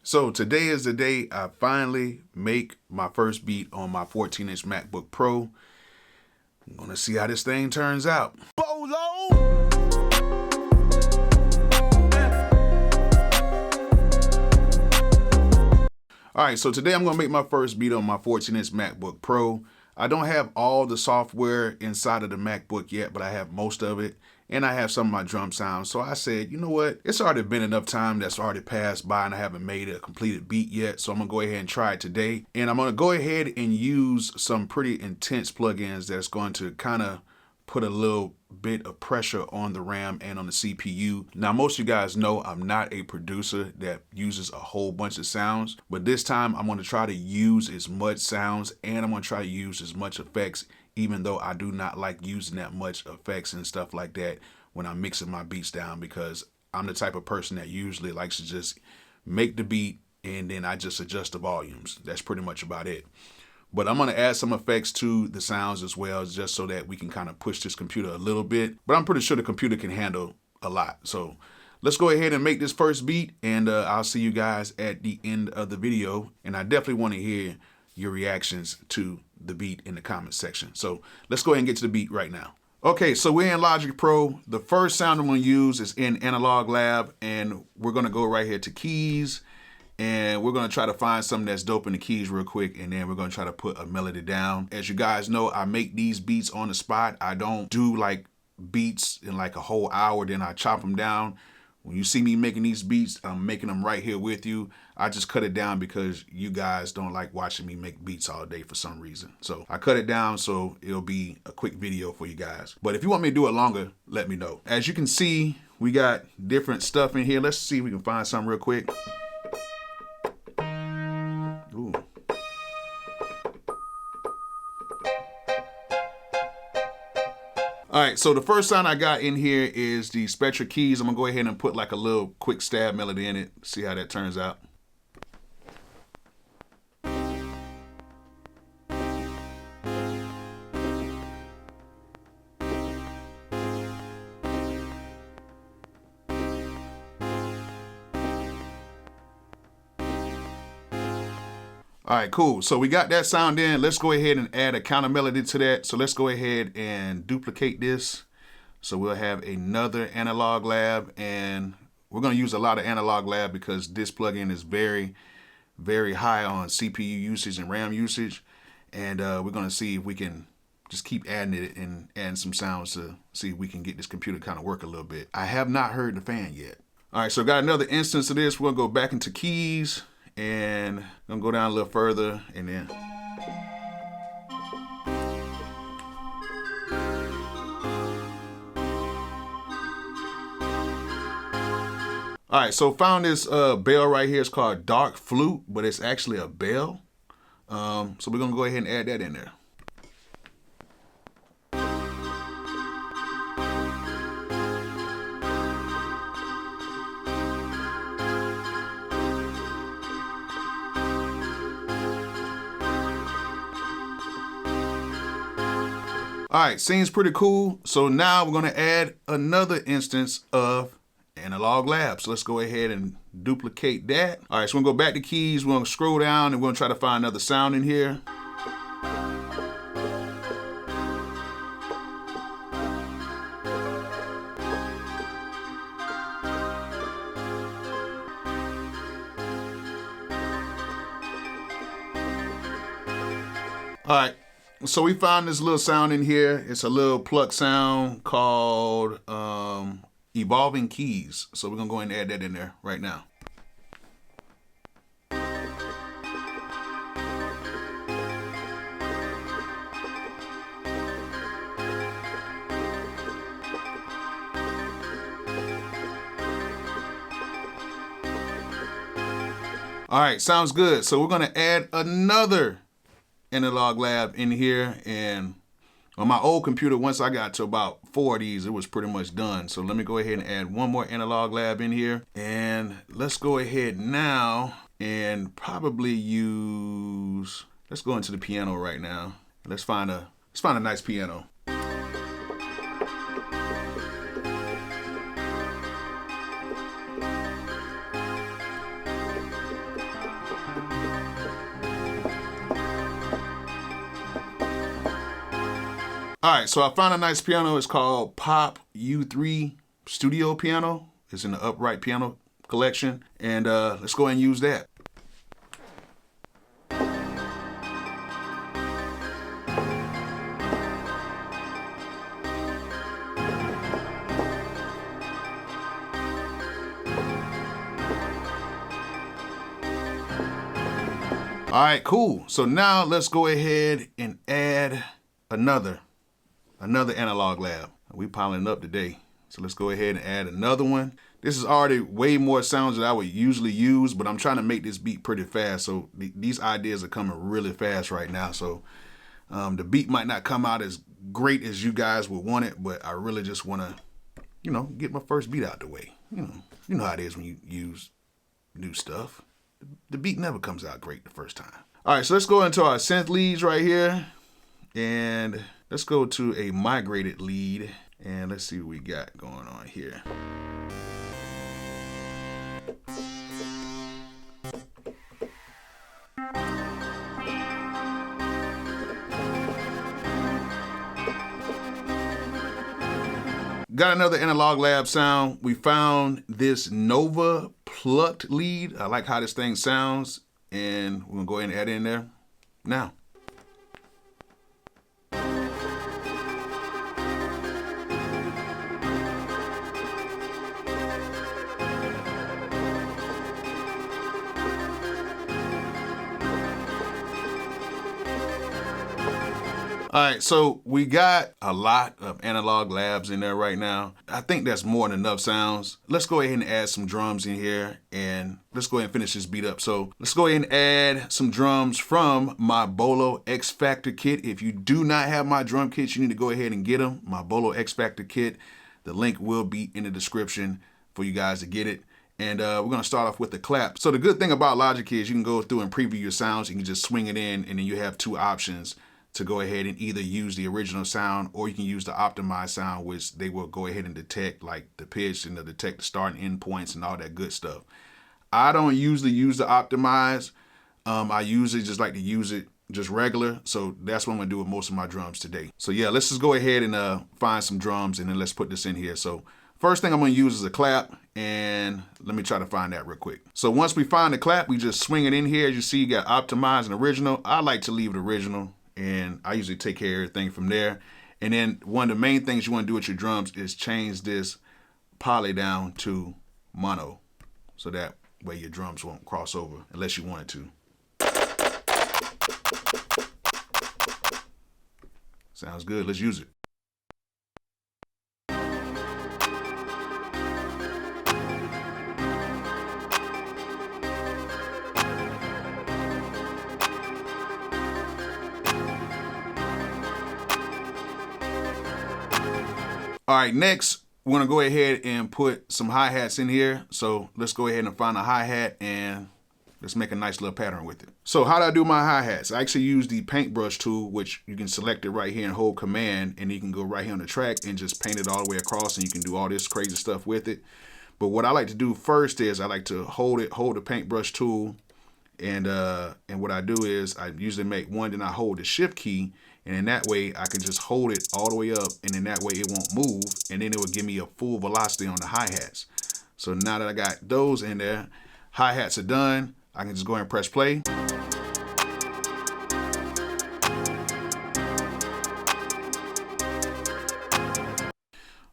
So today is the day I finally make my first beat on my 14-inch MacBook Pro. I'm gonna see how this thing turns out. Bolo! Alright, so today I'm gonna make my first beat on my 14-inch MacBook Pro. I don't have all the software inside of the MacBook yet, but I have most of it. And I have some of my drum sounds. So I said, you know what? It's already been enough time that's already passed by and I haven't made a completed beat yet. So I'm gonna go ahead and try it today. And I'm gonna go ahead and use some pretty intense plugins that's going to kind of put a little bit of pressure on the RAM and on the CPU. Now, most of you guys know I'm not a producer that uses a whole bunch of sounds, but this time I'm gonna try to use as much sounds and I'm gonna try to use as much effects, even though I do not like using that much effects and stuff like that when I'm mixing my beats down, because I'm the type of person that usually likes to just make the beat and then I just adjust the volumes. That's pretty much about it. But I'm gonna add some effects to the sounds as well, just so that we can kind of push this computer a little bit. But I'm pretty sure the computer can handle a lot. So let's go ahead and make this first beat, and I'll see you guys at the end of the video. And I definitely wanna hear your reactions to the beat in the comment section. So let's go ahead and get to the beat right now. Okay, so we're in Logic Pro. The first sound I'm gonna use is in Analog Lab, and we're gonna go right here to Keys. And we're gonna try to find something that's dope in the keys real quick, and then we're gonna try to put a melody down. As you guys know, I make these beats on the spot. I don't do like beats in like a whole hour, then I chop them down. When you see me making these beats, I'm making them right here with you. I just cut it down because you guys don't like watching me make beats all day for some reason. So I cut it down so it'll be a quick video for you guys. But if you want me to do it longer, let me know. As you can see, we got different stuff in here. Let's see if we can find something real quick. Ooh. All right, so the first sound I got in here is the Spectra Keys. I'm gonna go ahead and put like a little quick stab melody in it, see how that turns out. All right, cool. So we got that sound in. Let's go ahead and add a counter melody to that. So let's go ahead and duplicate this. So we'll have another Analog Lab, and we're gonna use a lot of Analog Lab because this plugin is very, very high on CPU usage and RAM usage. And we're gonna see if we can just keep adding it and adding some sounds to see if we can get this computer kind of work a little bit. I have not heard the fan yet. All right, so got another instance of this. We're gonna go back into Keys. And I'm gonna go down a little further and then. All right, so found this bell right here. It's called Dark Flute, but it's actually a bell. So we're gonna go ahead and add that in there. All right, seems pretty cool. So now we're gonna add another instance of Analog Lab. So let's go ahead and duplicate that. All right, so we're gonna go back to Keys. We're gonna scroll down and we're gonna try to find another sound in here. All right. So we found this little sound in here. It's a little pluck sound called Evolving Keys. So we're gonna go ahead and add that in there right now. All right, sounds good. So we're gonna add another Analog Lab in here, and on my old computer, once I got to about 4 of these, it was pretty much done. So let me go ahead and add one more Analog Lab in here, and let's go ahead now and probably use, let's go into the piano right now. Let's find a nice piano. All right, so I found a nice piano. It's called Pop U3 Studio Piano. It's in the upright piano collection. And let's go ahead and use that. All right, cool. So now let's go ahead and add another analog lab. We piling up today. So let's go ahead and add another one. This is already way more sounds than I would usually use, but I'm trying to make this beat pretty fast. So these ideas are coming really fast right now. So the beat might not come out as great as you guys would want it, but I really just want to, you know, get my first beat out the way. You know how it is when you use new stuff. The beat never comes out great the first time. All right, so let's go into our synth leads right here. And let's go to a migrated lead. And let's see what we got going on here. Got another analog lab sound. We found this Nova plucked lead. I like how this thing sounds, and we're gonna go ahead and add it in there now. All right, so we got a lot of analog labs in there right now. I think that's more than enough sounds. Let's go ahead and add some drums in here, and let's go ahead and finish this beat up. So let's go ahead and add some drums from my Bolo X Factor kit. If you do not have my drum kits, you need to go ahead and get them. My Bolo X Factor kit. The link will be in the description for you guys to get it. And we're gonna start off with the clap. So the good thing about Logic is you can go through and preview your sounds. You can just swing it in, and then you have two options to go ahead and either use the original sound, or you can use the optimized sound, which they will go ahead and detect, like the pitch, and they'll detect the start and end points and all that good stuff. I don't usually use the optimized. I usually just like to use it just regular. So that's what I'm gonna do with most of my drums today. So yeah, let's just go ahead and find some drums, and then let's put this in here. So first thing I'm gonna use is a clap, and let me try to find that real quick. So once we find the clap, we just swing it in here. As you see, you got optimized and original. I like to leave it original, and I usually take care of everything from there. And then one of the main things you want to do with your drums is change this poly down to mono, so that way your drums won't cross over unless you want it to. Sounds good, let's use it. All right, next, we're gonna go ahead and put some hi-hats in here. So let's go ahead and find a hi-hat, and let's make a nice little pattern with it. So how do I do my hi-hats? I actually use the paintbrush tool, which you can select it right here and hold command, and you can go right here on the track and just paint it all the way across, and you can do all this crazy stuff with it. But what I like to do first is I like to hold the paintbrush tool, and what I do is I usually make one, then I hold the shift key, and in that way I can just hold it all the way up, and in that way it won't move, and then it will give me a full velocity on the hi-hats. So now that I got those in there, hi-hats are done, I can just go ahead and press play.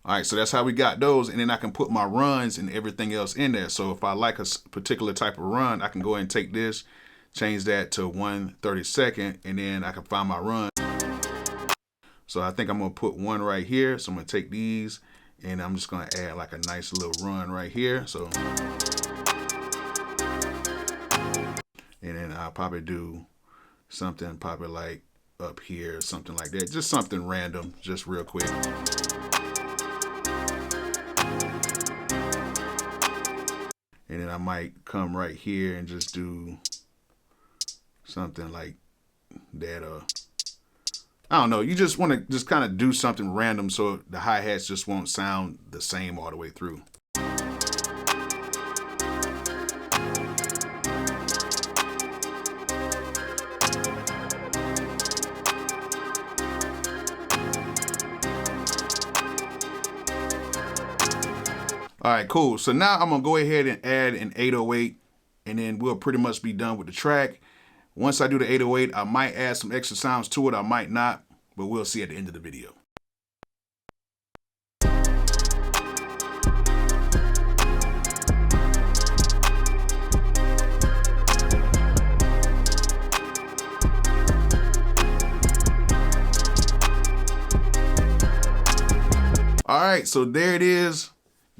All right, so that's how we got those, and then I can put my runs and everything else in there. So if I like a particular type of run, I can go ahead and take this, change that to 1/32, and then I can find my run. So I think I'm gonna put one right here. So I'm gonna take these, and I'm just gonna add like a nice little run right here. So, and then I'll probably do something probably like up here, something like that. Just something random, just real quick. And then I might come right here and just do something like that. I don't know. You just want to just kind of do something random so the hi-hats just won't sound the same all the way through. All right, cool. So now I'm gonna go ahead and add an 808, and then we'll pretty much be done with the track. Once I do the 808, I might add some extra sounds to it, I might not, but we'll see at the end of the video. All right, so there it is.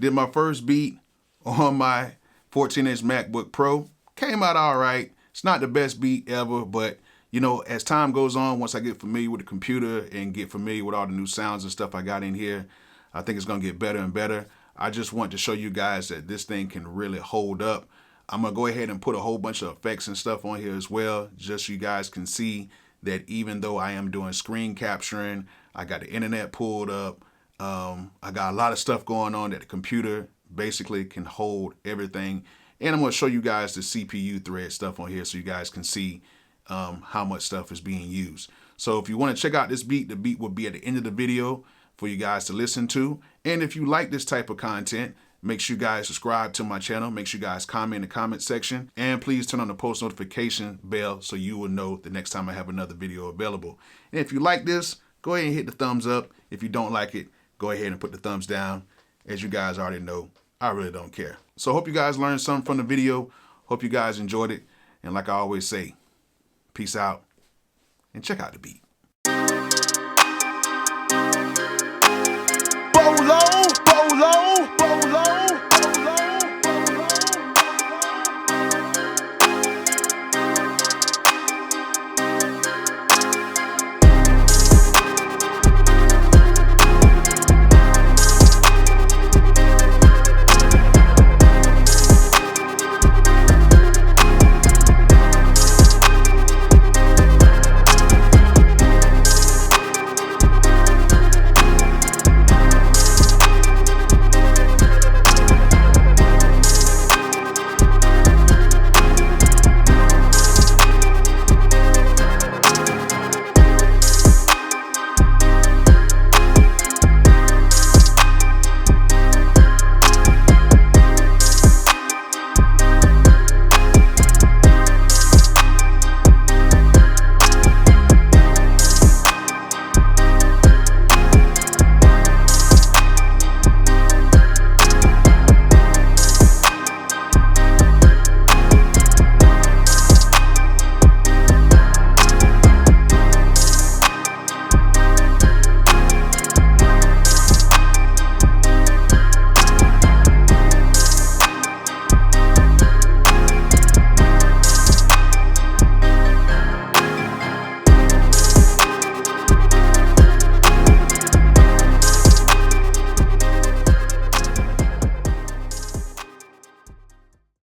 Did my first beat on my 14-inch MacBook Pro. Came out all right. It's not the best beat ever, but you know, as time goes on, once I get familiar with the computer and get familiar with all the new sounds and stuff I got in here, I think it's gonna get better and better. I just want to show you guys that this thing can really hold up. I'm gonna go ahead and put a whole bunch of effects and stuff on here as well, just so you guys can see that even though I am doing screen capturing, I got the internet pulled up, I got a lot of stuff going on that the computer basically can hold everything. And I'm going to show you guys the CPU thread stuff on here so you guys can see how much stuff is being used. So if you want to check out this beat, the beat will be at the end of the video for you guys to listen to. And if you like this type of content, make sure you guys subscribe to my channel. Make sure you guys comment in the comment section. And please turn on the post notification bell so you will know the next time I have another video available. And if you like this, go ahead and hit the thumbs up. If you don't like it, go ahead and put the thumbs down. As you guys already know, I really don't care. So hope you guys learned something from the video. Hope you guys enjoyed it. And like I always say, peace out and check out the beat.